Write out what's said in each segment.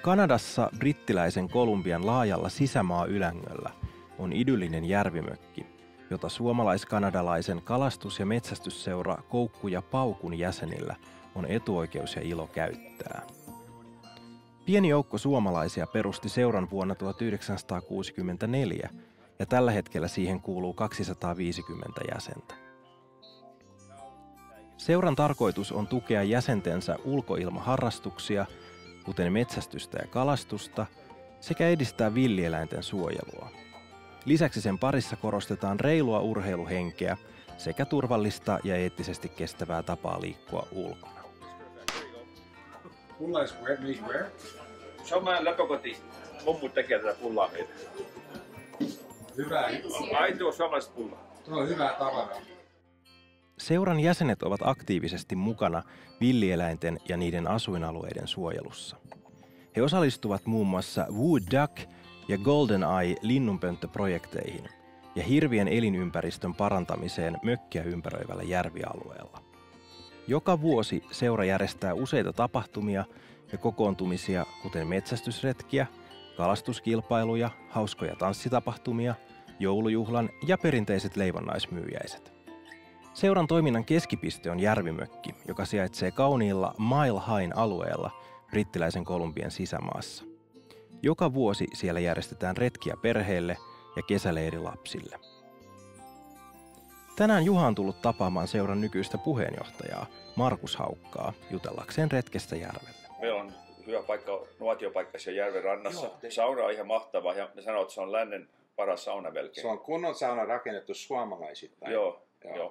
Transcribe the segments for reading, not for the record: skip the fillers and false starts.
Kanadassa brittiläisen Kolumbian laajalla sisämaa-ylängöllä on idyllinen järvimökki, jota suomalais-kanadalaisen kalastus- ja metsästysseura Koukku ja Paukun jäsenillä on etuoikeus ja ilo käyttää. Pieni joukko suomalaisia perusti seuran vuonna 1964 ja tällä hetkellä siihen kuuluu 250 jäsentä. Seuran tarkoitus on tukea jäsentensä ulkoilmaharrastuksia, kuten metsästystä ja kalastusta, sekä edistää villieläinten suojelua. Lisäksi sen parissa korostetaan reilua urheiluhenkeä sekä turvallista ja eettisesti kestävää tapaa liikkua ulkona. Pulla is where? Sama läpökoti. Mummu tekee tätä pullaa meille. Hyvää. Aitoa suomalaista pullaa. Tuo on hyvää tavaraa. Seuran jäsenet ovat aktiivisesti mukana villieläinten ja niiden asuinalueiden suojelussa. He osallistuvat muun muassa Wood Duck ja Golden Eye linnunpönttöprojekteihin ja hirvien elinympäristön parantamiseen mökkiä ympäröivällä järvialueella. Joka vuosi seura järjestää useita tapahtumia ja kokoontumisia, kuten metsästysretkiä, kalastuskilpailuja, hauskoja tanssitapahtumia, joulujuhlan ja perinteiset leivonnaismyyjäiset. Seuran toiminnan keskipiste on järvimökki, joka sijaitsee kauniilla Mile Highin alueella brittiläisen Kolumbian sisämaassa. Joka vuosi siellä järjestetään retkiä perheelle ja kesäleiri lapsille. Tänään Juha on tullut tapaamaan seuran nykyistä puheenjohtajaa, Markus Haukkaa, jutellakseen retkestä järvelle. Meillä on hyvä paikka, nuotiopaikka siellä järven rannassa. Sauna on ihan mahtava ja ne sanoo, että se on lännen paras sauna melkein. Se on kunnon sauna rakennettu suomalaisittain. Joo,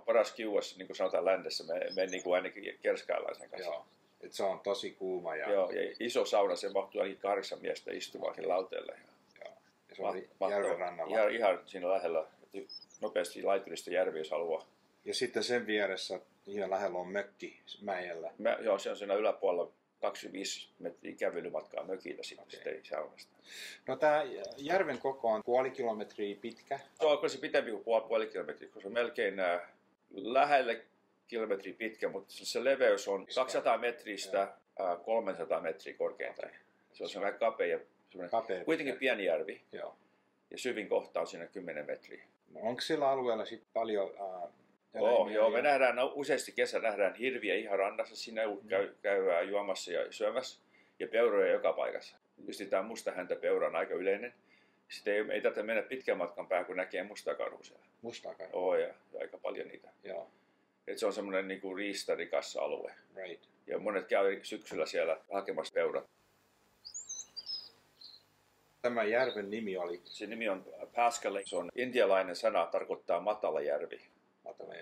paras kiuas, niin kuin sanotaan ländessä, me niin kuin ainakin kerskaillaan sen kanssa. Joo, että se on tosi kuuma. Joo, ja iso sauna, se mahtuu ainakin 8 miestä istumaan sen lauteelle. Joo, ja se on järven rannalla. Ihan siinä lähellä, nopeasti laiturista järvi, jos haluaa. Ja sitten sen vieressä ihan lähellä on mökki mäellä. Joo, se on siinä yläpuolella 25 metriä kävelymatkaa mökillä sitten saunasta. No tämä järven koko on 0,5 kilometriä pitkä. Se on se pitempi kuin 0,5 kilometriä, koska se on melkein lähelle kilometriä pitkä, mutta se leveys on 200 metristä 300 metriä korkeintaan. Se on vähän kapea, kuitenkin pieni järvi. Joo. Ja syvin kohta on siinä 10 metriä. No, onko sillä alueella sitten paljon Joo, me nähdään useasti kesällä nähdään hirviä ihan rannassa, siinä käy juomassa ja syömässä ja peuroja joka paikassa. Just tämä mustahäntäpeura on aika yleinen. Sitten ei tarvitse mennä pitkän matkan päähän, kun näkee mustakarhu siellä. Mustakarhu? Ja aika paljon niitä. Joo. Et se on semmoinen niinku riistarikas alue. Right. Ja monet käy syksyllä siellä hakemassa peurat. Tämä järven nimi oli? Se nimi on Pasca Lake. Se on intialainen sana, tarkoittaa matala järvi.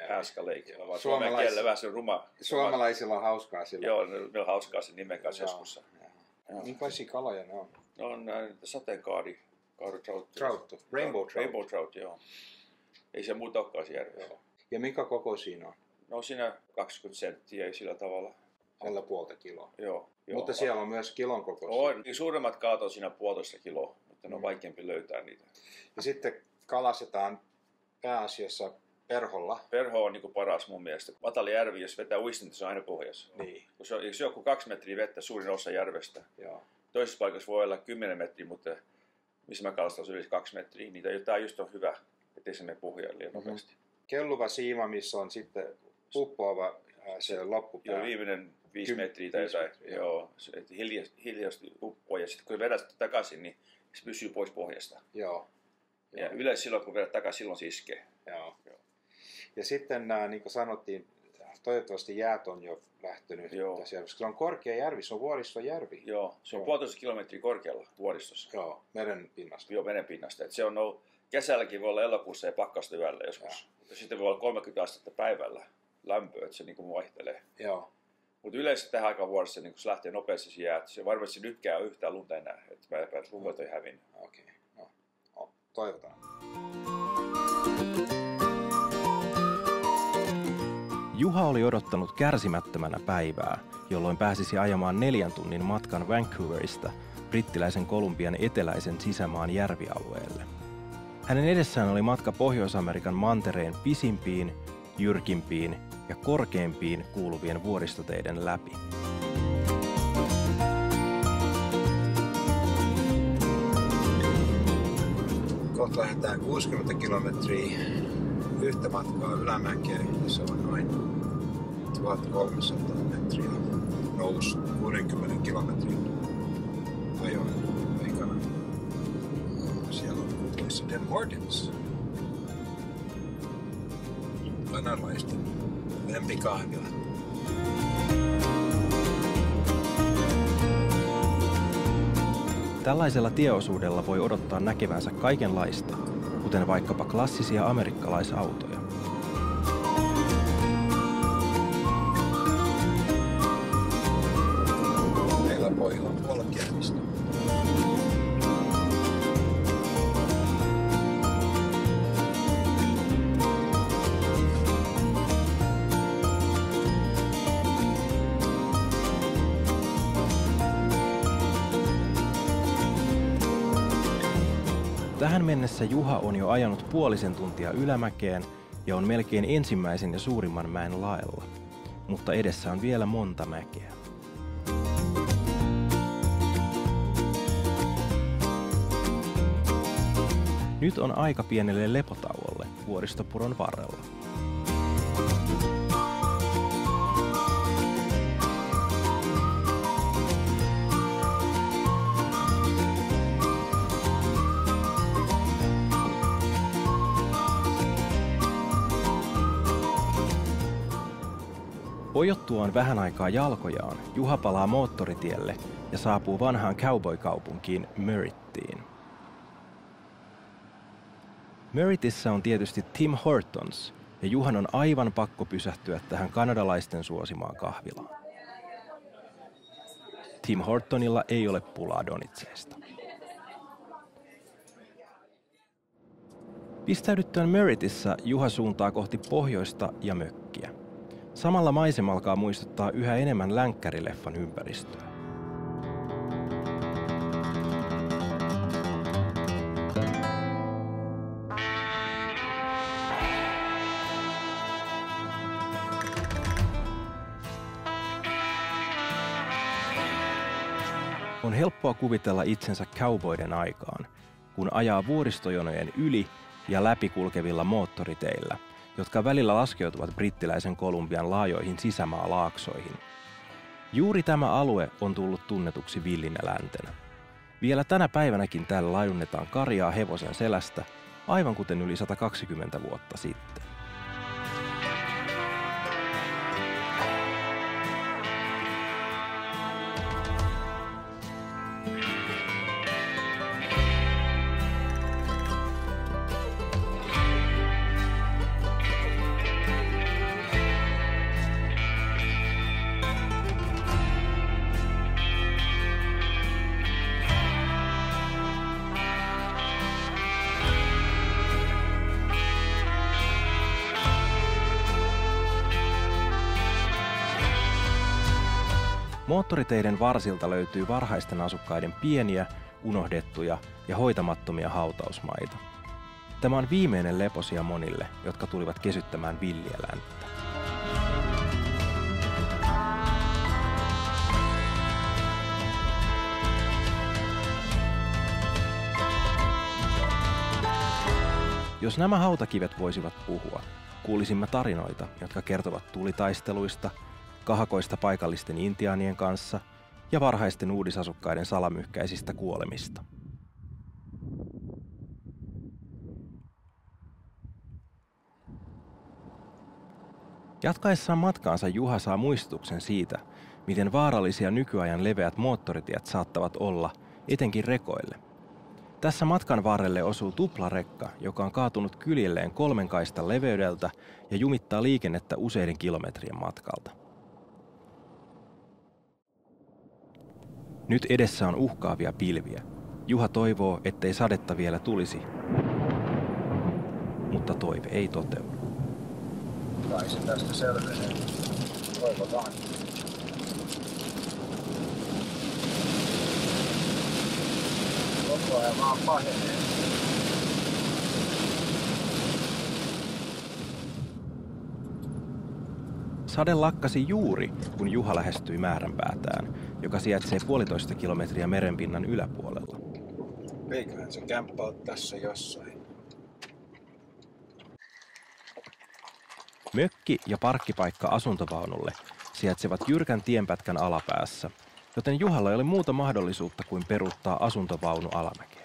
Pasca Lake. Suomen kielellä vähän se ruma. Suomalaisilla on hauskaa sillä. Joo, meillä on hauskaa sen nimen kanssa joskus. Minkälaisia kaloja ne on? Ne on sateenkaari. Trout. Rainbow trout, joo. Ei se muuta olekaan se järvi. Ja minkä koko siinä on? No siinä 20 senttiä ei sillä tavalla. Alla puolta kiloa. Joo. Mutta siellä on myös kilon kokoisia. On. Suuremmat kalat on siinä 1,5 kiloa, mutta ne on vaikeampi löytää niitä. Ja sitten kalastetaan pääasiassa perholla. Perho on niin kuin paras mun mielestä. Matala järvi, jos vetää uistinta, se on aina pohjassa. Niin. Jos joku 2 metriä vettä, suurin osa järvestä. Joo. Toisessa paikassa voi olla 10 metriä, mutta missä mä kalastan yli 2 metriä, niin tämä just on hyvä, ettei se mene pohjaan liian nopeasti. Kelluva siima, missä on sitten uppoava se loppupää. Joo, viimeinen 5 metriä tai jotain. Joo, hiljaisesti uppoaa ja sitten kun vedät takaisin, niin se pysyy pois pohjasta. Joo. Ja yleensä silloin, kun vedät takaisin, silloin se iskee. Joo. Ja sitten niin kuin sanottiin, toivottavasti jäät on jo lähtenyt tässä järvessä. Se on korkea järvi, se on vuoristojärvi. Joo, se on 1,5 kilometriä korkealla vuoristossa. Joo, meren pinnasta. Joo, meren pinnasta. Et se on ollut, kesälläkin voi olla elokuussa ja pakkasta yöllä joskus. Mutta sitten voi olla 30 astetta päivällä lämpöä, että se niin kuin vaihtelee. Joo. Mutta yleensä tähän aikaan vuodessa, niin kun se lähtee nopeasti se jäät, se varmasti nyt käy yhtään lunta enää. Että mä epäin, että lumet on hävinnyt. Okei, no, toivotaan. Juha oli odottanut kärsimättömänä päivää, jolloin pääsisi ajamaan 4 tunnin matkan Vancouverista brittiläisen Kolumbian eteläisen sisämaan järvialueelle. Hänen edessään oli matka Pohjois-Amerikan mantereen pisimpiin, jyrkimpiin ja korkeimpiin kuuluvien vuoristoteiden läpi. Kohta lähdetään 60 kilometriä yhtä matkaa ylämäkeen ja se on noin 1300 metriä nousu 60 kilometrin ajon aikana. Siellä on kuuluisa Dem Hortons. Kanalaisten lempikahvila. Tällaisella tieosuudella voi odottaa näkevänsä kaikenlaista, kuten vaikkapa klassisia amerikkalaisautoja. Meillä pojilla on polkjärjistä. Tähän mennessä Juha on jo ajanut puolisen tuntia ylämäkeen ja on melkein ensimmäisen ja suurimman mäen laella, mutta edessä on vielä monta mäkeä. Nyt on aika pienelle lepotauolle vuoristopuron varrella. Ojottuaan vähän aikaa jalkojaan, Juha palaa moottoritielle ja saapuu vanhaan cowboy-kaupunkiin Merrittiin. Merrittissä on tietysti Tim Hortons, ja Juhan on aivan pakko pysähtyä tähän kanadalaisten suosimaan kahvilaan. Tim Hortonilla ei ole pulaa donitseista. Pistäydyttyään Merrittissä Juha suuntaa kohti pohjoista ja mökkiä. Samalla maisema alkaa muistuttaa yhä enemmän länkkärileffan ympäristöä. On helppoa kuvitella itsensä cowboyden aikaan, kun ajaa vuoristojonojen yli ja läpi kulkevilla moottoriteillä, jotka välillä laskeutuvat brittiläisen Kolumbian laajoihin sisämaalaaksoihin. Juuri tämä alue on tullut tunnetuksi villinä läntenä. Vielä tänä päivänäkin täällä laidunnetaan karjaa hevosen selästä, aivan kuten yli 120 vuotta sitten. Moottoriteiden varsilta löytyy varhaisten asukkaiden pieniä, unohdettuja ja hoitamattomia hautausmaita. Tämä on viimeinen leposija monille, jotka tulivat kesyttämään villiä länttä. Jos nämä hautakivet voisivat puhua, kuulisimme tarinoita, jotka kertovat tulitaisteluista, kahakoista paikallisten intiaanien kanssa ja varhaisten uudisasukkaiden salamyhkäisistä kuolemista. Jatkaessaan matkaansa Juha saa muistutuksen siitä, miten vaarallisia nykyajan leveät moottoritiet saattavat olla, etenkin rekoille. Tässä matkan varrelle osuu tuplarekka, joka on kaatunut kyljelleen 3 kaistan leveydeltä ja jumittaa liikennettä useiden kilometrien matkalta. Nyt edessä on uhkaavia pilviä. Juha toivoo, ettei sadetta vielä tulisi, mutta toive ei toteudu. Kai se tästä selvenee. Toivotaan. Koko ajan vaan pahenee. Sade lakkasi juuri, kun Juha lähestyi Määränpäätään, joka sijaitsee 1,5 kilometriä merenpinnan yläpuolella. Eiköhän se kämppä ole tässä jossain. Mökki ja parkkipaikka asuntovaunulle sijaitsevat jyrkän tienpätkän alapäässä, joten Juhalla ei ole muuta mahdollisuutta kuin peruuttaa asuntovaunu alamäkeen.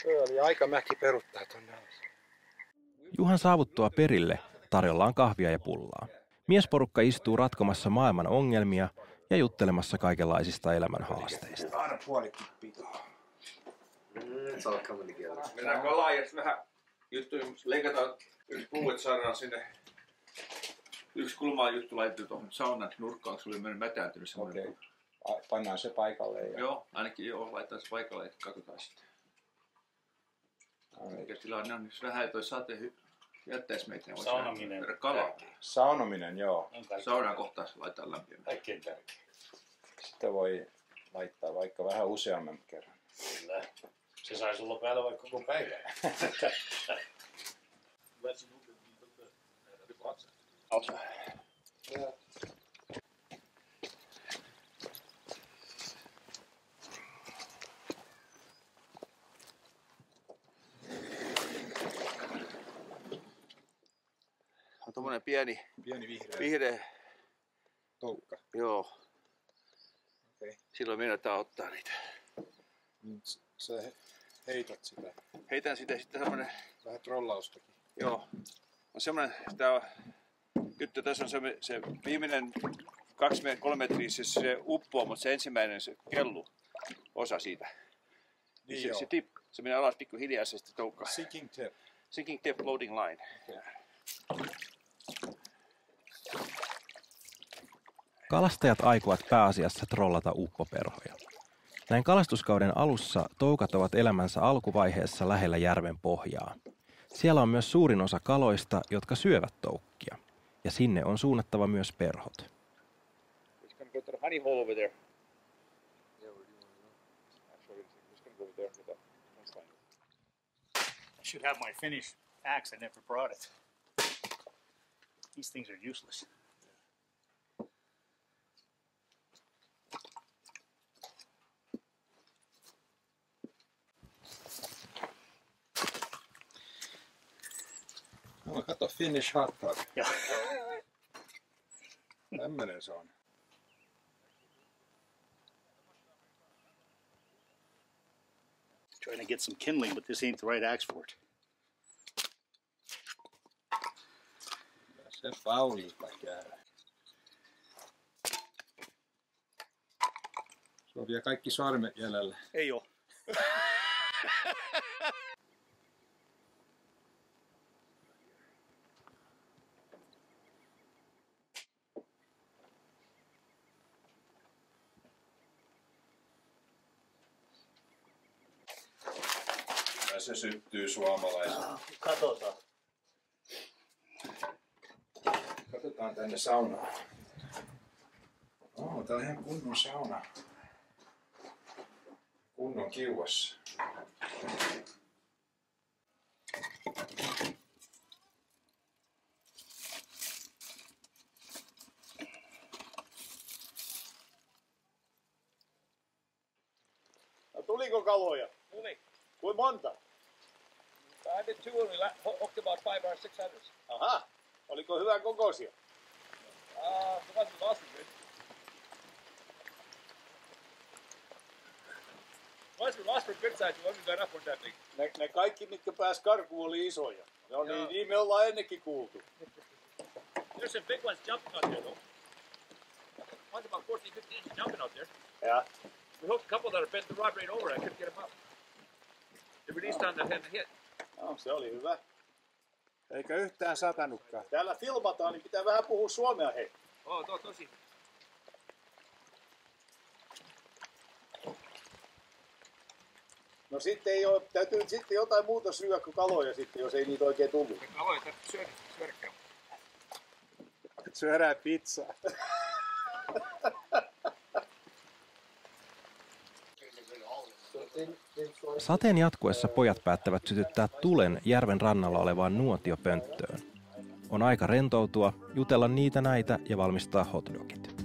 Se oli aika mäki peruttaa tonne alas. Juhan saavuttua perille tarjolla on kahvia ja pullaa. Miesporukka istuu ratkomassa maailman ongelmia ja juttelemassa kaikenlaisista elämän haasteista. Aina puolikin pitää. Mennään kalaan ja vähän juttuja, leikataan yksi puu, että saadaan sinne yksi kulmaa juttu laitettu tuohon saunan nurkkaan, kun se oli mennyt mätääntynyt semmoinen. Okei. Pannaan se paikalle. Ja... Joo, ainakin joo, laitetaan se paikalle ja katsotaan sitten. Mikä tilanne on, jos vähän toi sate jättäisi meitä, niin voisi mennä kalaa. Saunominen, joo. Saunaan kohtaan laitetaan lämpimämään. Kaikkein tärkein. Sitten voi laittaa vaikka vähän useamman kerran. Kyllä. Se saisi olla päällä vaikka koko päivän. On tommonen pieni vihreä toukka. joo. Okei. Silloin meinataan ottaa niitä. Sä heität sitä. Heitän sitä sitten semmonen, Vähän trollaustakin. joo. On semmonen, tää on, juttu tässä on se viimeinen 2-3 metriä se uppoo, mutta se ensimmäinen se kellu osa siitä. Niin Se menee alas pikkuhiljaa se sitten toukka. Sinking tip. Sinking tip floating line. Kalastajat aikovat pääasiassa trollata uppoperhoja. Näin kalastuskauden alussa toukat ovat elämänsä alkuvaiheessa lähellä järven pohjaa. Siellä on myös suurin osa kaloista, jotka syövät toukkia. Ja sinne on suunnattava myös perhot. I should have my Finnish axe. I never brought it. These things are useless. No, kato Finnish hot dog. Yeah. Tämmönen se on. Trying to get some kindling, but this ain't the right axe for it. Se Paulilta käy. Se on vielä kaikki sormet jäljellä. Ei oo. Se syttyy suomalaisena. Katsotaan. Katsotaan tänne saunaan. Tää on ihan kunnon sauna. Kunnon kiuas. No, tuliko kaloja? Tuli. Kuinka monta? I did two and we hooked about 5 or 6 others. Aha. Oliko hyvän kokoisia? The ones we lost were good. The ones we lost were good size, the ones we got up weren't that big. Ne kaikki, mitkä pääs karkuun, oli isoja. No Joo. niin me ollaan ennenkin kuultu. There's some big ones jumping out there though. One's about 14, 15 inches jumping out there. Ja. We hooked a couple that have bent the rod right over. I couldn't get them up. They released on the head and hit. No, se oli hyvä. Eikä yhtään satanutkaan. Täällä filmataan, niin pitää vähän puhua suomea hei. Oh, tosi. No sitten ei oo, täytyy sitten jotain muuta syödä kuin kaloja sitten, jos ei niitä oikein tullut. Kaloja täytyy syödäkään. Syödään pizzaa. Sateen jatkuessa pojat päättävät sytyttää tulen järven rannalla olevaan nuotiopönttöön. On aika rentoutua, jutella niitä näitä ja valmistaa hotdogit.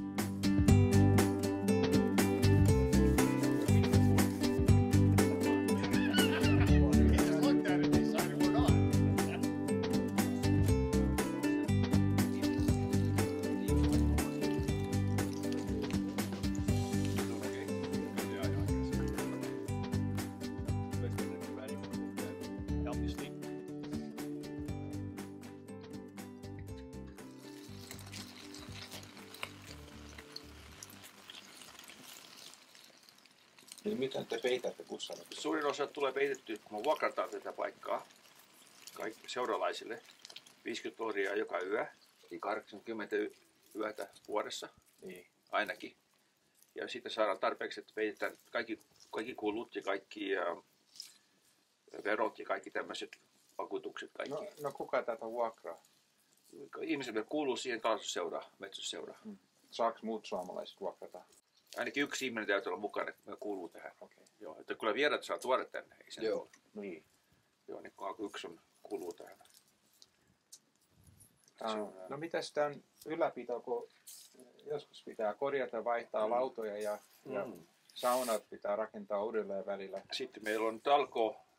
Niin miten te peitätte bussalla? Suurin osa tulee peitetty, kun me vuokrataan tätä paikkaa kaikki seuralaisille. 50 $50 joka yö, eli 80 yötä vuodessa Niin. ainakin. Ja sitten saadaan tarpeeksi, että peitetään kaikki kulut ja kaikki verot ja kaikki tämmöiset vakuutukset. Kaikki. No kuka tätä vuokraa? Ihmiset kuuluu siihen kalastusseuraan, metsästysseuraan. Saako muut suomalaiset vuokrata? Ainakin yksi ihminen täytyy olla mukana, että me kuuluu tähän. Okei. Joo, että kyllä vieraat saa tuoda tänne. Ei sen Joo. Niin. Joo, niin yksi kuuluu tähän. No mitäs tämän ylläpito, kun joskus pitää korjata, vaihtaa lautoja ja saunat pitää rakentaa uudelleen välillä. Sitten meillä on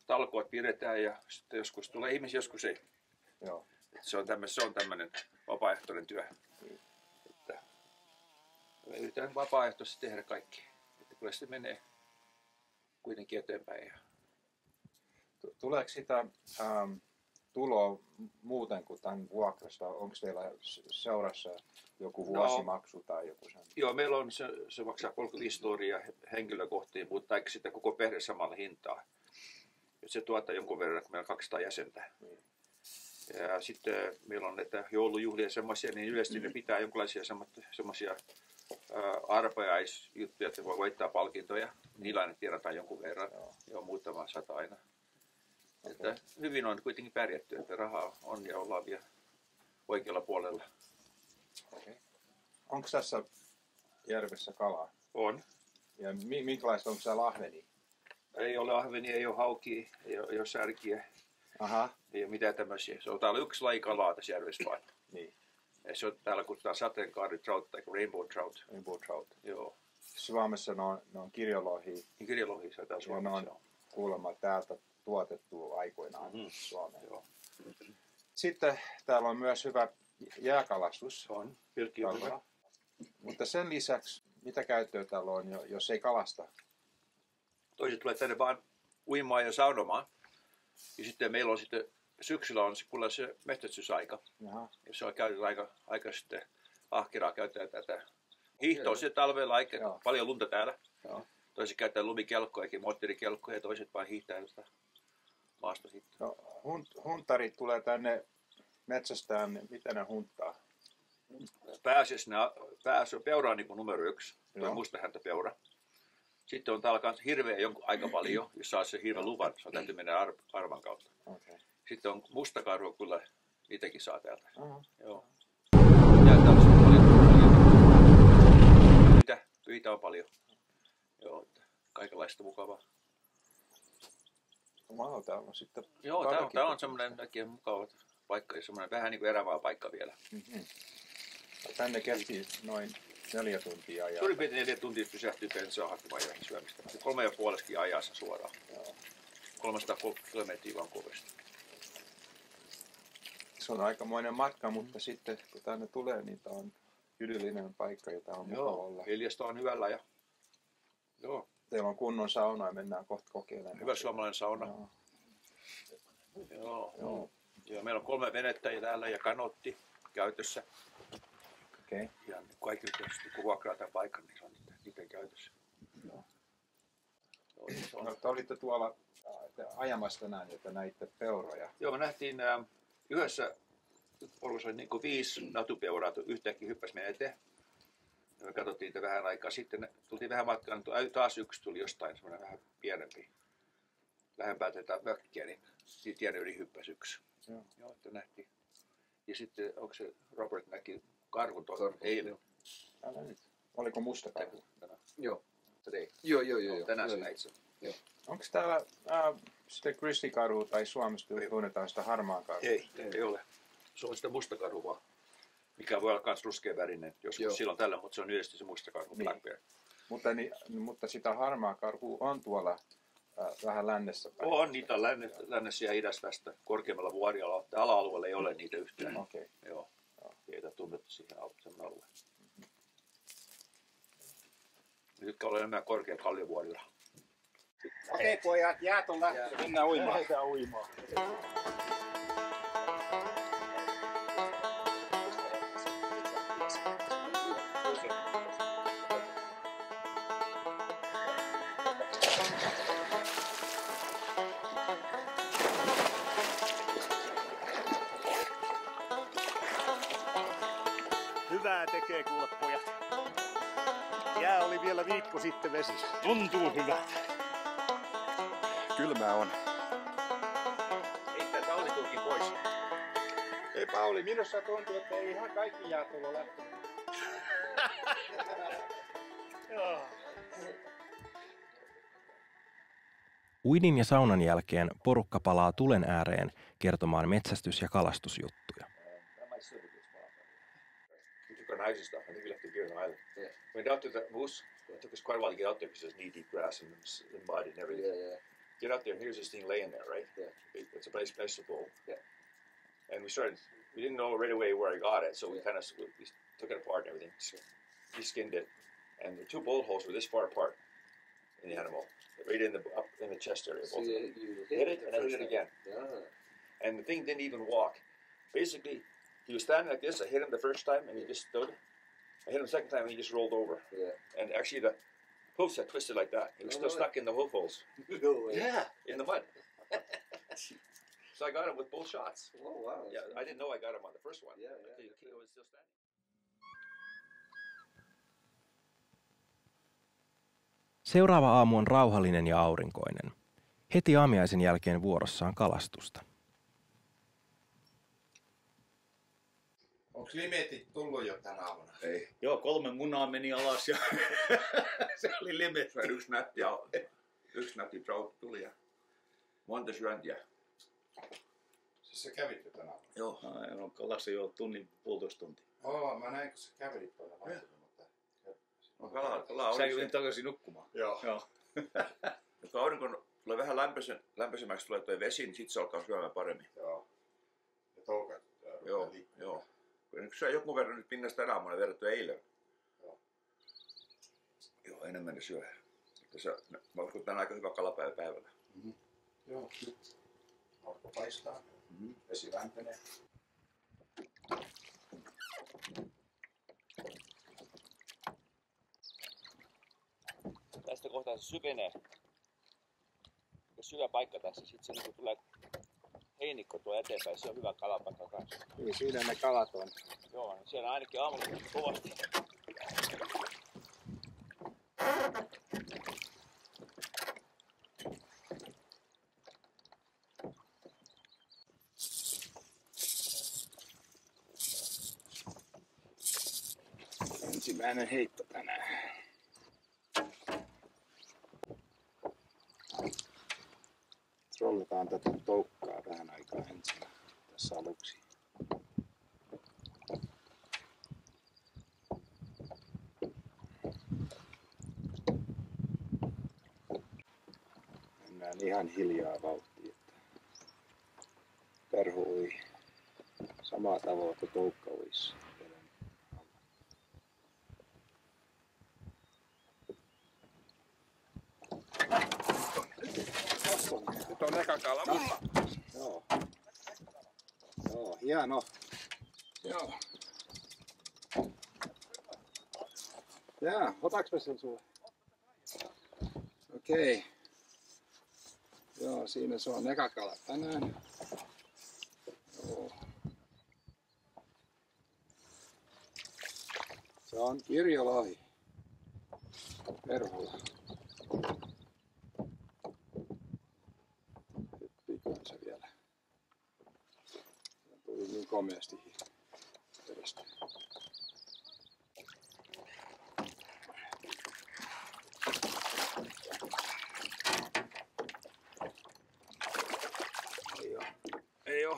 talkoot pidetään ja sitten joskus tulee ihmisiä, joskus ei. Joo. Se on tämmöinen vapaaehtoinen työ. Että me yritetään vapaaehtoisesti tehdä kaikki. Että kyllä se menee kuitenkin eteenpäin. Tuleeko sitä tuloa muuten kuin tämän vuokrasta? Onko teillä seurassa joku vuosimaksu tai joku sen? Joo, meillä on se maksaa 35 € henkilökohtiin, mutta eikö sitä koko perhe samalla hintaa. Se tuottaa jonkun verran, kun meillä on 200 jäsentä. Ja sitten meillä on näitä joulujuhlia semmoisia, niin yleisesti ne pitää jonkinlaisia semmoisia arpajaisjuttuja, että voi voittaa palkintoja. Niillä aina tienataan jonkun verran, jo muutama 100 aina. Että hyvin on kuitenkin pärjätty, että rahaa on ja ollaan vielä oikealla puolella. Okay. Onko tässä järvessä kalaa? On. Ja minkälaista onko se lahveni? Ei ole ahvenia, ei ole haukia, ei ole särkiä. Aha. Ei ole mitään tämmöisiä. Se on täällä yksi laji kalaa tässä järvessä vain. Niin. Ja se on täällä kutsutaan sateenkaari trout tai rainbow trout. Rainbow trout. Joo. Suomessa ne on kirjolohia. Kirjolohia se täällä Suomessa. Ne on kuulemma täältä tuotettu aikoinaan Suomeen. Joo. Sitten täällä on myös hyvä jääkalastus. On. Pilkki on hyvä. Mutta sen lisäksi, mitä käyttöä täällä on, jos ei kalasta? Toiset tulee tänne vaan uimaan ja saunomaan. Ja sitten meillä on sitten syksyllä on kuule se metsästysaika. Jaha. Ja se on käytetty aika sitten ahkeraa käytetään tätä. Hiihtoa se talvella aika paljon lunta täällä. Joo. Toiset käyttää lumikelkkoja, moottorikelkkoja ja toiset vaan hiihtää josta maasta sitten. No, huntarit tulee tänne metsästään, mitä ne hunttaa? Pääasiassa peura on niin kuin numero 1, tuo mustahäntäpeura. Sitten on täällä kanssa hirveä aika paljon, jos saa se hirveän luvan, se täytyy mennä arvan kautta. Okay. Sitten on mustakarhu, kyllä niitäkin saa täältä. Joo. Ja täällä on paljon. Pyitä on paljon. Joo, kaikenlaista mukavaa. Wow, täällä on sitten... Joo, täällä on semmoinen oikein mukava paikka ja semmoinen vähän niin kuin erämaa paikka vielä. Mm-hmm. Tänne kesti noin 4 tuntia. Ja... Suurin piirtein 4 tuntia pysähtyy bensaa hakemaan ja syömistä. 3,5 ajassa suoraan. Joo. 330 kilometriä Vancouverista. Se on aikamoinen matka, mutta sitten kun tänne tulee, niin tämä on idyllinen paikka, jota on mukava olla. Hiljasta on hyvällä ja... Joo. Teillä on kunnon sauna ja mennään kohta kokeilemaan. Hyvä suomalainen sauna. Joo. Ja meillä on 3 venettä täällä ja kanootti käytössä. Okay. Ja kaikki kun vuokraa tämän paikan, niin se on niiden käytössä. Joo. No, te olitte tuolla ajamassa tänään, että näitte peuroja. Joo, me nähtiin yhdessä, oliko se niin kuin 5 natupeuraa yhtäkkiä hyppäsi meidän eteen. Ja me katsottiin niitä vähän aikaa. Sitten tultiin vähän matkaan, taas yksi tuli jostain semmoinen vähän pienempi. Lähempää tätä mökkiä, niin siitä tien yli hyppäsi yksi. Joo, että nähtiin. Ja sitten onko se Robert näki karhun tuolla eilen? Oliko musta karhu? Joo. Joo. Tänään se näit sen. Joo. Onko täällä sitten grizzlykarhua tai Suomessa tunnetaan sitä harmaa karhua? Ei ole. Se on sitä mustakarhu vaan. Mikä voi olla myös ruskeavärinen joskus silloin tällä, mutta se on yleisesti se mustakarhu, Niin. black bear. Mutta sitä harmaa karhua on tuolla vähän lännessä päin. On niitä lännessä ja idässä tästä korkeammalla vuorialalla. Ala-alueella ei ole niitä yhtään. Okei. Joo. Ei tunnettu siihen alueen. Nyt on enemmän korkea kalliovuorilla. Okei pojat, jäät on lähtö. Mennään uimaan. Lähdetään uimaan. Hyvää tekee kuule pojat. Jää oli vielä viikko sitten vesissä. Tuntuu hyvältä. Kylmää on. Heittää talliturkin pois. Ei Pauli, minusta tuntuu, että ei ihan kaikki jäät olla lähtenyt. Uinin ja saunan jälkeen porukka palaa tulen ääreen kertomaan metsästys- ja kalastusjuttuja. We took our knives and stuff. I think we left it here on the island. Yeah. Went out to the moose. It took us quite a while to get out there because there's knee-deep grass and mud and everything. Yeah. Get out there and here's this thing laying there, right? Yeah. It's a nice place to pull. Yeah. And we didn't know right away where I got it, so we kind of we took it apart and everything. We skinned it, and the two bullet holes were this far apart in the animal, right up in the chest area. So you hit it and I hit it again. Yeah. And the thing didn't even walk. Basically, he was standing like this. I hit him the first time, and he just stood. I hit him the second time, and he just rolled over. Yeah. And actually, the hoofs had twisted like that. He was still stuck in the hoof holes. No way. Yeah, in the mud. So I got him with both shots. Oh wow. Yeah, I didn't know I got him on the first one. Yeah. He was still standing. Seuraava aamu on rauhallinen ja aurinkoinen. Heti aamiaisen jälkeen vuorossa on kalastusta. Onko limetit tullut jo tänä aamuna? Ei. Joo, 3 munaa meni alas ja se oli limetti. Yksi nätti trout tuli ja monta syöntiä. Siis sä kävit jo tänä aamuna? Joo. No, kalassa jo tunnin, puolitoista tuntia. Mä näin kun sä kävelit tuolla vaihtunut, mutta... Sä joudin takaisin nukkumaan. Joo. Jos aurinko tulee vähän lämpöisemmäksi tulee tuo vesi, niin sitten se alkaa syömään paremmin. Joo. Ja toukat. Joo. Kun syö jonkun verran nyt pinnasta tänä aamuna verrattuna eilen. Joo, enemmän ne syö. Mä uskon, että tämä on aika hyvä kalapäivä päivällä. Mm-hmm. Joo. Aurinko paistaa. Mm-hmm. Vesi lämpenee. Tästä kohtaa se syvenee. Syvä paikka tässä, sitten se tulee heinikko tuo eteenpäin, se on hyvä kalapaikka kanssa. Niin, siinä ne kalat on. Joo, siellä ainakin aamulla kovasti. Ensimmäinen heitto tänään. Trollitaan tätä toukkaa vähän aikaa ensin tässä aluksi. Mennään ihan hiljaa vauhtiin, että karhu ui samaa tavalla kuin toukka uisi. Nyt on eka kala mulla. Joo, hieno. Joo. Jaa, otaks mä sen sulle? Okei. Joo, siinä se on eka kala tänään. Joo. Se on kirjolohi. Perhola. Hyppikään se vielä. Se tuli niin komeasti vedestä.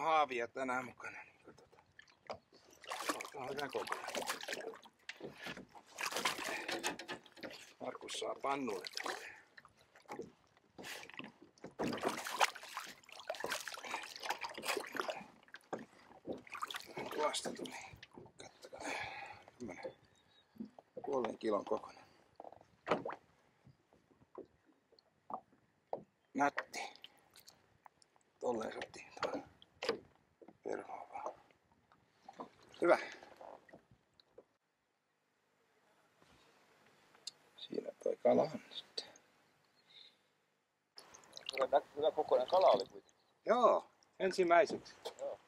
haavia tänään mukana. Niin katsotaan. Tää on hyvä kokoinen. Markus saa pannulle tästä. Tuosta tuli. Kattokaa. Tämmönen 0,5 kilon kokoinen. Nätti. Tolleen saatiin tuon perhoa vaan. Hyvä. Siinä toi kala on sitten. Hyvä kokoinen kala oli kuitenkin. Joo, ensimmäiseksi. Joo.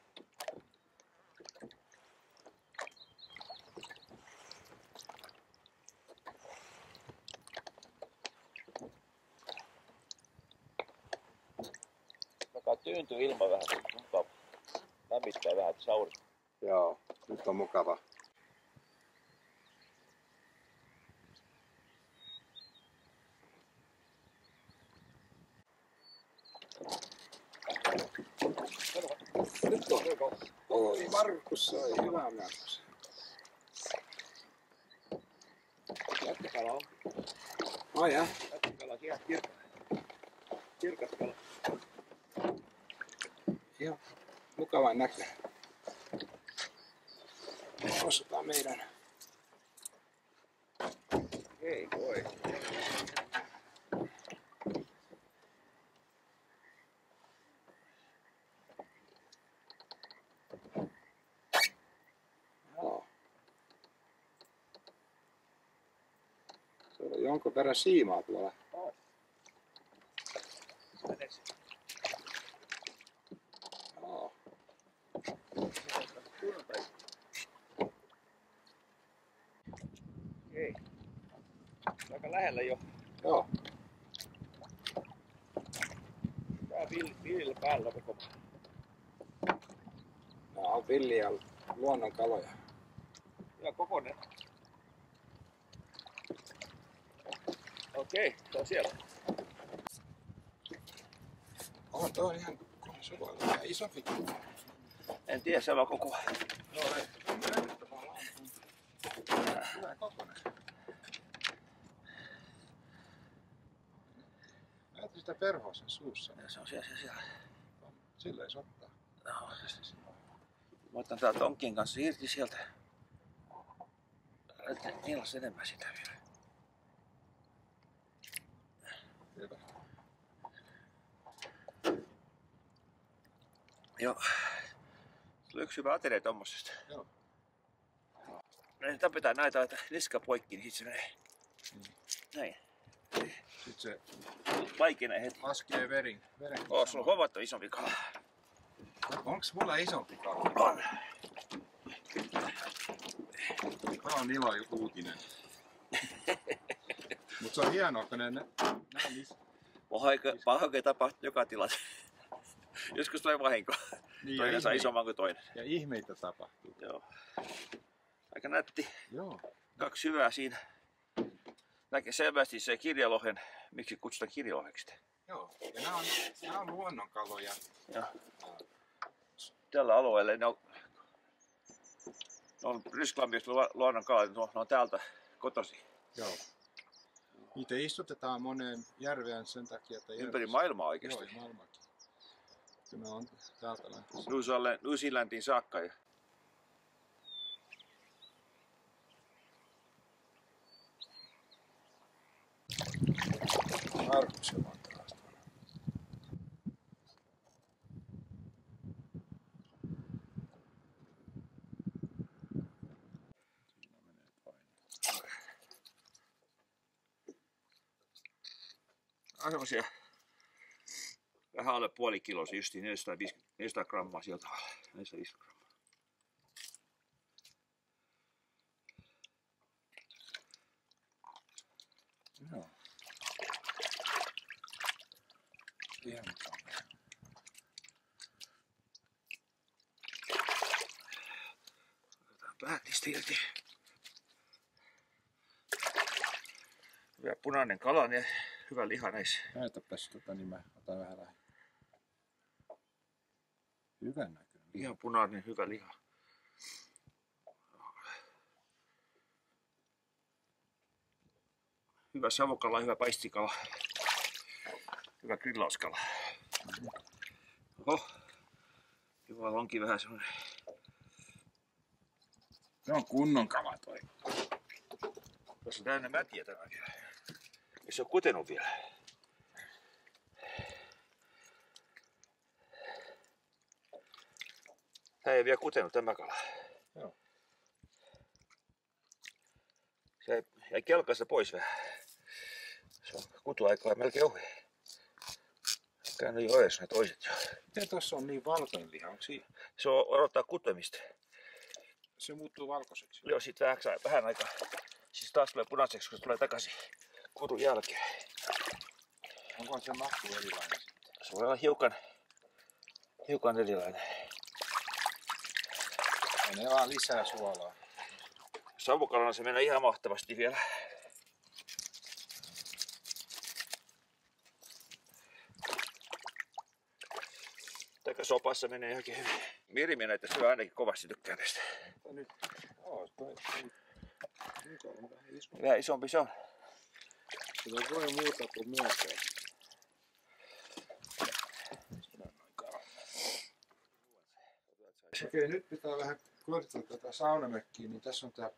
Alkaa tyyntyä ilma vähän, mutta lämmittää vähän, että saurista. Joo, nyt on mukava. Nyt on. Oi, Markus sai hyvää Markus. Jätkäkala on. Ai jää? Jätkäkala, kirkas kala. Joo, mukava näköinen. Osataan meidän. Ei voi. Joo. Se on jonkun verran siimaa tuolla. Joo. Ei. Aika lähellä jo. Joo. Tää villillä päällä koko. Nämä on villiä luonnonkaloja. Hyvä kokonen. Okei, se on siellä. On toi ihan, se voi olla ihan isompi. En tiedä, se on koko. Joo, ei. Hyvä kokonen. Näet sitä perhoa sen suussa. Ja se on siellä. Sillä ei sottaa. No. Mä otan tää tonkin kanssa irti sieltä. Niillä on enemmän sitä vielä. Hyvä. Joo. Se on yksi hyvä ateria tommosesta. Joo. Näin tapetaan näitä, että niska poikki, niin sit se menee. Näin. Sitten se Vaikeena heti. laskee veren. Sulla on huomattu isompi kala. Onks mulla isompi kala? On. Tää on ilo uutinen. Mut se on hienoa, kun ne näin Pahoin tapahtuu joka tilassa. Joskus tulee vahinko. niin, Toinen saa isomman kuin toinen. ja ihmeitä tapahtuu. Joo. Aika nätti. Joo. 2 hyvää siinä. Näkee selvästi se kirjalohen, miksi kutsutaan kirjaloheksi. Joo. Ja nämä on luonnonkaloja. Joo. Tällä alueella ne on Rysklampiasta luonnonkalat, ne on täältä kotoisin. Joo. Niitä istutetaan moneen järveen sen takia, että Ympäri maailmaa oikeasti. Joo, maailmakin. Ne on täältä lähtöisin. New Zealandiin saakka. Ja Markus on taas. on semmosia vähän alle puoli kiloa, justiin 400 grammaa sieltä tavalla. 450 grammaa. Joo. Ihan Otetaan päät niistä irti. Hyvä punainen kala ja hyvä liha näissä. näytäpäs niin mä otan vähän lähellä. Hyvän näköinen. Ihan punainen, hyvä liha. Hyvä savokala, hyvä paistikala. Hyvä grillauskala. Oho. Hyvä onkin vähän semmonen. Se on kunnon kala toi. Tässä on täynnä mätiä tämä vielä. Ei se ole kutenut vielä. Tää ei vielä kutenut tämä kala. Joo. Se jäi kelkasta pois vähän. Se on kutuaikaa melkein ohi. Käynyt jo edes ne toiset jo. Miten tossa on niin valkoinen liha? Onko siinä? Se on odottaa kutemista. Se muuttuu valkoiseksi. Joo, sit vähän aikaa. Siis taas tulee punaiseksi, kun se tulee takaisin kutun jälkeen. Onko se maku erilainen sitten? Se voi olla hiukan erilainen. Menee vaan lisää suolaa. Savukalana se menee ihan mahtavasti vielä. Taikka sopassa menee ihan hyvin. Mirimi näitä syö ainakin kovasti, tykkää tästä. Nyt. Vähän isompi se on. Sillä voi muuta kuin myöntää. Okei, nyt pitää vähän korjata tätä saunamökkiä, niin tässä on tää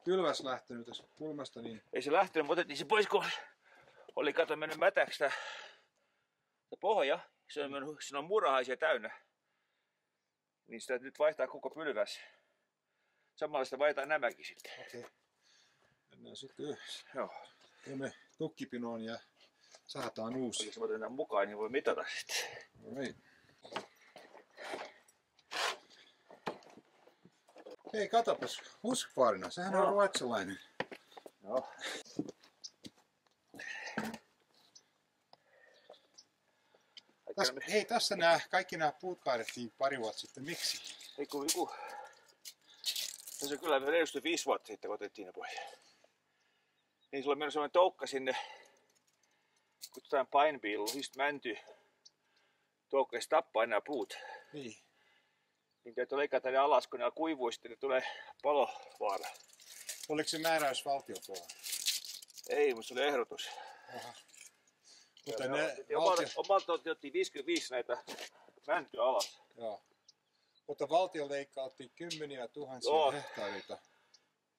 pylväs lähtenyt tästä kulmasta, niin Ei se lähtenyt, mutta otettiin se pois, kun oli mennyt mätäksi tää pohja. Se on mennyt, siinä on murahaisia täynnä. Niin sitä nyt vaihtaa koko pylväs. Samalla sitä vaihtaa nämäkin sitten. okei. Mennään sitten yhdessä. Joo. Teemme tukkipinoon ja saataan uusi. Jos mä otan nämä mukaan, niin voi mitata sitten. No niin. Hei, katopas, Husqvarna, sehän on ruotsalainen. Joo. Hei, tässä kaikki nämä puut kaadettiin pari vuotta sitten. Miksi? Joku. Se on kyllä reilusti 5 vuotta sitten, kun otettiin ne pois. Niin sulla on mennyt sellainen toukka sinne, kutsutaan pine beetle, siis mänty. Toukka, se tappaa nämä puut. Niin. Niin täytyy leikata ne alas, kun ne kuivuu, sitten ne tulee palovaara. Oliko se määräys valtiopuolella? Ei, mutta se oli ehdotus. Mutta Omalta otettiin 55 näitä mäntyä alas. Joo. Mutta valtio leikkautti kymmeniä tuhansia Joo. hehtaareita.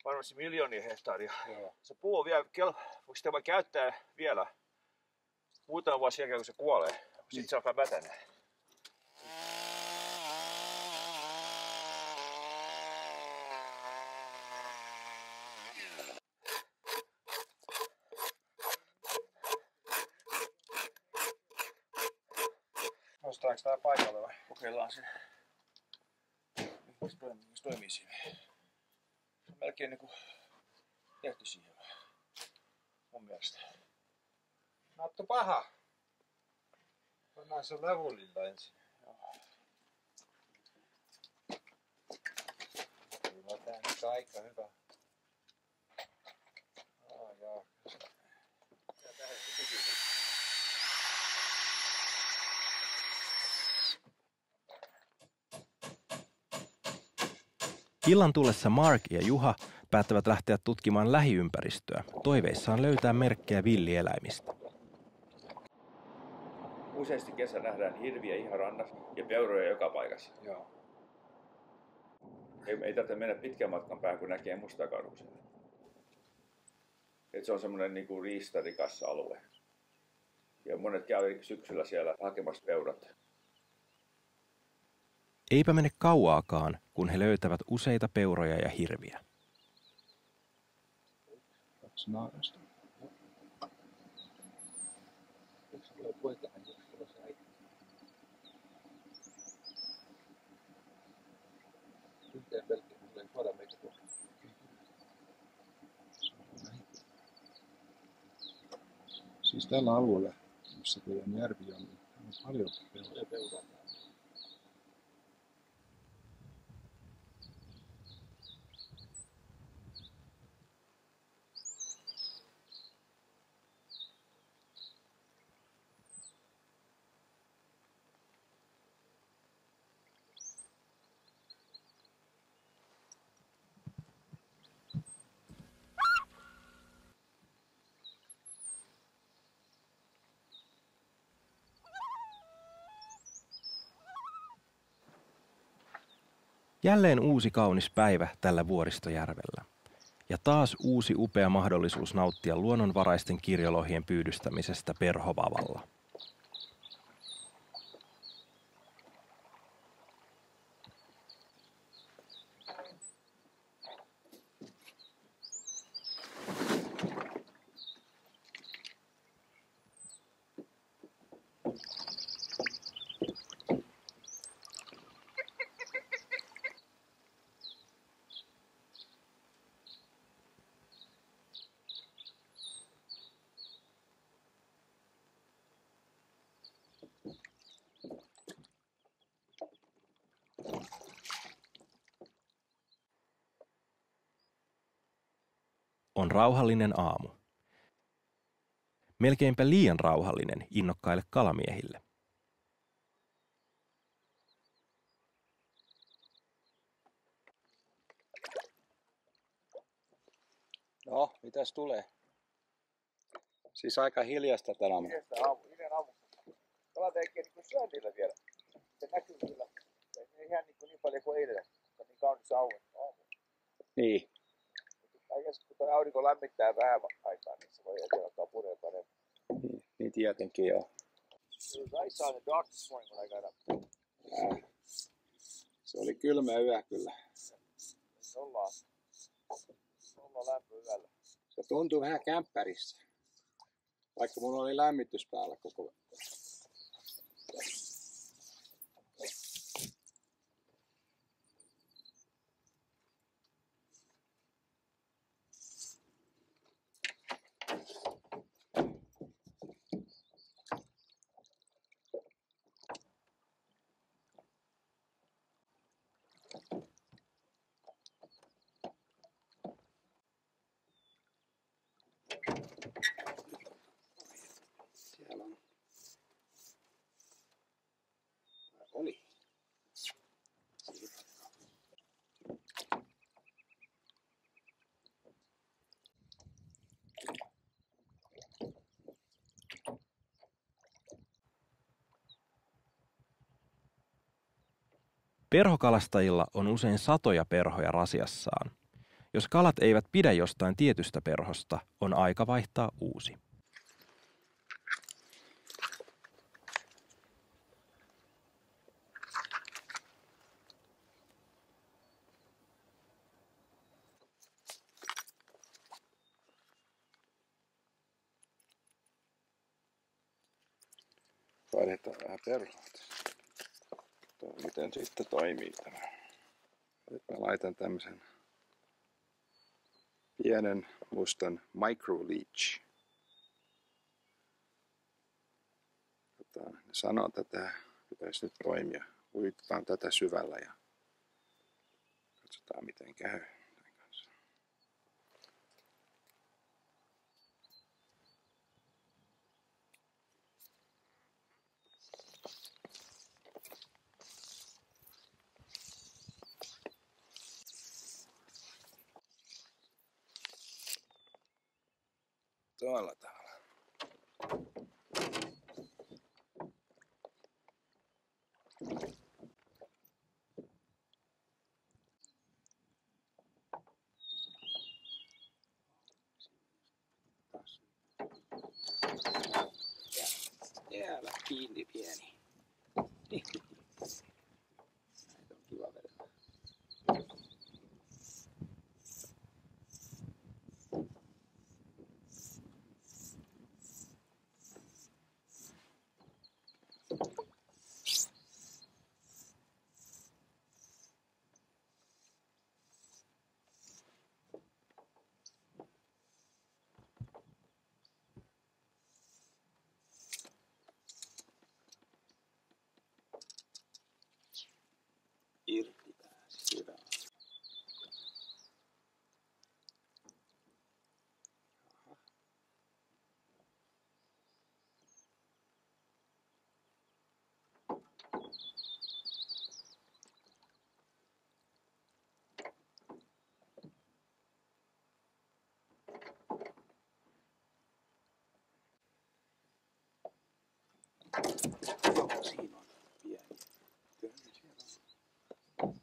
Varmasti miljoonia hehtaaria. Joo. Se puu on vielä, voiko sitä voi käyttää vielä muutama vuosi jälkeen, kun se kuolee. Sitten Niin. se alkaa mätänee. Nostaanko tää paikalle vai? Kokeillaan se. Se toimii siinä. Se on melkein niinku tehty siihen. Mun mielestä. Nattu paha. Pannaan se levulilla ensin. Kyllä tää nyt aika hyvä. Joo. Illan tullessa Mark ja Juha päättävät lähteä tutkimaan lähiympäristöä, toiveissaan löytää merkkejä villieläimistä. Useasti kesä nähdään hirviä ihan rannassa ja peuroja joka paikassa. Joo. Ei tarvitse mennä pitkän matkan päähän, kun näkee mustakarhusen. Et se on semmoinen niinku riistarikas alue. Ja monet käy syksyllä siellä hakemassa peurat. Eipä mene kauaakaan, kun he löytävät useita peuroja ja hirviä. 2 naarasta. Siis tällä alueella, missä teidän järvi on, niin on paljon peuraa. Jälleen uusi kaunis päivä tällä Vuoristojärvellä. Ja taas uusi upea mahdollisuus nauttia luonnonvaraisten kirjolohien pyydystämisestä Perhovavalla. On rauhallinen aamu. Melkeinpä liian rauhallinen innokkaille kalamiehille. No, mitäs tulee? Siis aika hiljasta tänä aamuna. Hiljan aamu. Kalat ei niin syönnillä vielä. Se näkyy kyllä. Ei ihan niin paljon kuin eilen, mutta niin kaunis aamu. Niin. Kun tuo aurinko lämmittää vähän aikaa, niin se voi eteen alkaa purea paremmin. Niin tietenkin joo. It was ice on the dock this morning when I got up. Se oli kylmä yö kyllä. Nolla lämpö yöllä. Se tuntui vähän kämppärissä. Vaikka mulla oli lämmitys päällä koko ajan. Siellä on. Oli. Perhokalastajilla on usein satoja perhoja rasiassaan. Jos kalat eivät pidä jostain tietystä perhosta, on aika vaihtaa uusi. Vaihdetaan vähän perhoa. Miten sitten toimii tämä? Nyt mä laitan tämmösen pienen mustan micro leech. Ne sanoo, että tämä pitäisi nyt toimia. Uitetaan tätä syvällä ja katsotaan miten käy. Tuolla tavalla. Jäällä kiinni pieni. Näitä on kiva vedellä. Irti pääsi. Hyvä. Siinä on pieni. Kyllähän siellä on.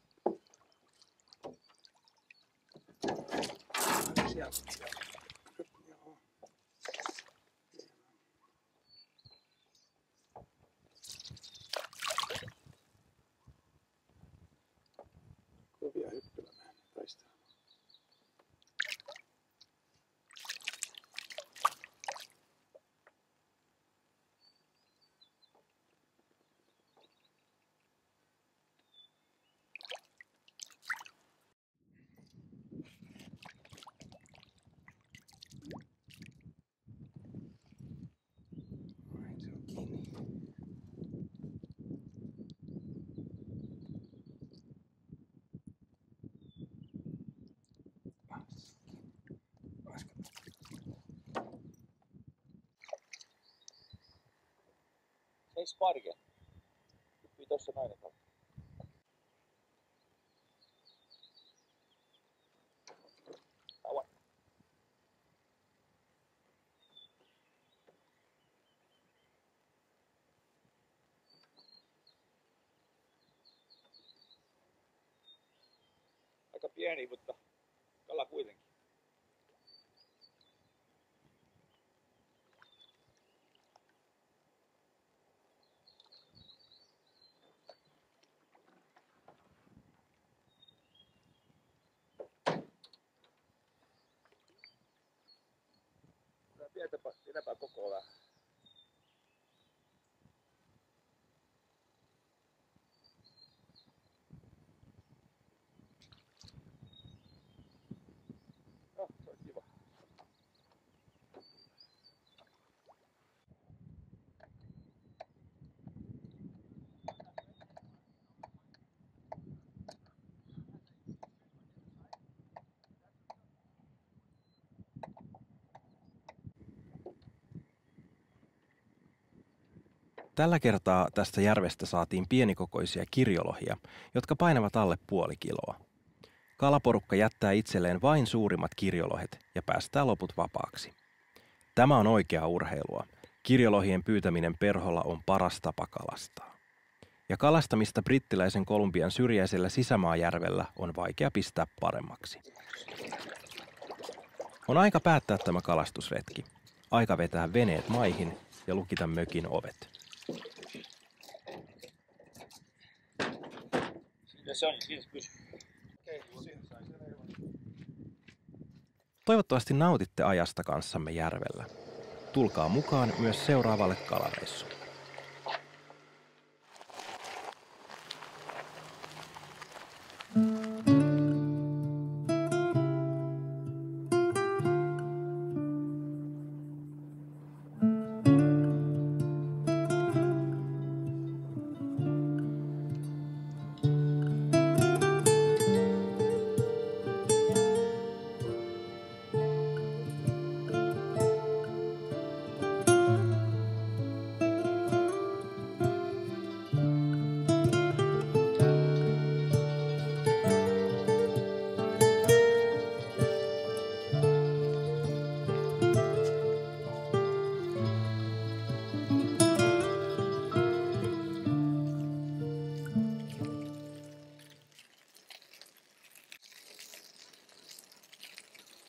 sieltä. Joo. Kovia hyppylämään taistelemaan. Ei sparke. Hyppii tossa nainen kautta. Tauan. Aika pieni, mutta kala kuitenkin. Pidäpä koko vähän. No, se on kiva. Tällä kertaa tästä järvestä saatiin pienikokoisia kirjolohia, jotka painavat alle puoli kiloa. Kalaporukka jättää itselleen vain suurimmat kirjolohet ja päästää loput vapaaksi. Tämä on oikeaa urheilua. Kirjolohien pyytäminen perholla on paras tapa kalastaa. Ja kalastamista brittiläisen Kolumbian syrjäisellä sisämaajärvellä on vaikea pistää paremmaksi. On aika päättää tämä kalastusretki. Aika vetää veneet maihin ja lukita mökin ovet. Se on, siinä pysyy. Toivottavasti nautitte ajasta kanssamme järvellä. Tulkaa mukaan myös seuraavalle kalareissulle.